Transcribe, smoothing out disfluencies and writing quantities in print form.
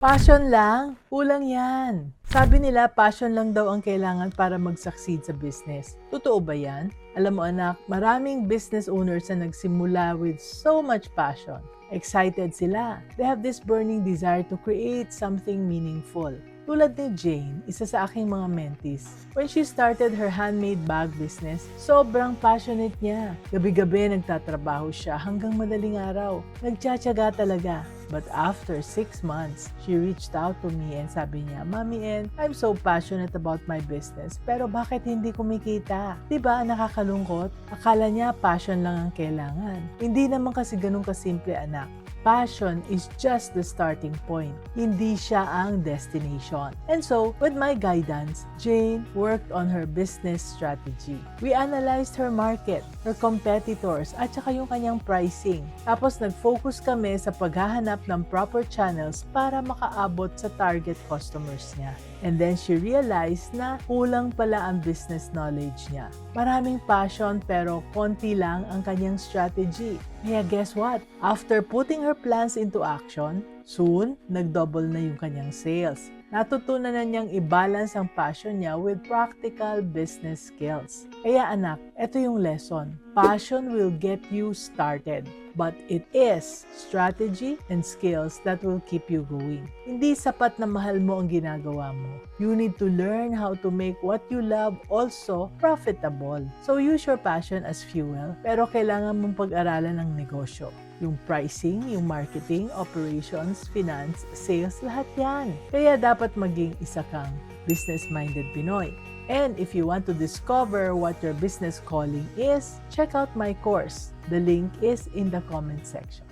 Passion lang? Kulang yan. Sabi nila, passion lang daw ang kailangan para mag-succeed sa business. Totoo ba yan? Alam mo anak, maraming business owners na nagsimula with so much passion. Excited sila. They have this burning desire to create something meaningful. Tulad ni Jane, isa sa aking mga mentees. When she started her handmade bag business, sobrang passionate niya. Gabi-gabi nagtatrabaho siya hanggang madaling araw. Nagtsatsaga talaga. But after 6 months, she reached out to me and sabi niya, Mommy Ann, I'm so passionate about my business, pero bakit hindi kumikita? Diba nakakalungkot? Akala niya passion lang ang kailangan. Hindi naman kasi ganun kasimple anak. Passion is just the starting point. Hindi siya ang destination. And so, with my guidance, Jane worked on her business strategy. We analyzed her market, her competitors, at saka yung kanyang pricing. Tapos nag-focus kami sa paghahanap ng proper channels para makaabot sa target customers niya. And then she realized na kulang pala ang business knowledge niya. Maraming passion pero konti lang ang kanyang strategy. Kaya guess what? After putting her plans into action, soon, nag-double na yung kanyang sales. Natutunan na niyang i-balance ang passion niya with practical business skills. Kaya anak, ito yung lesson. Passion will get you started, but it is strategy and skills that will keep you going. Hindi sapat na mahal mo ang ginagawa mo. You need to learn how to make what you love also profitable. So use your passion as fuel, pero kailangan mong pag-aralan ng negosyo. Yung pricing, yung marketing, operations, finance, sales, lahat yan. Kaya dapat maging isa kang business-minded Pinoy. And if you want to discover what your business calling is, check out my course. The link is in the comment section.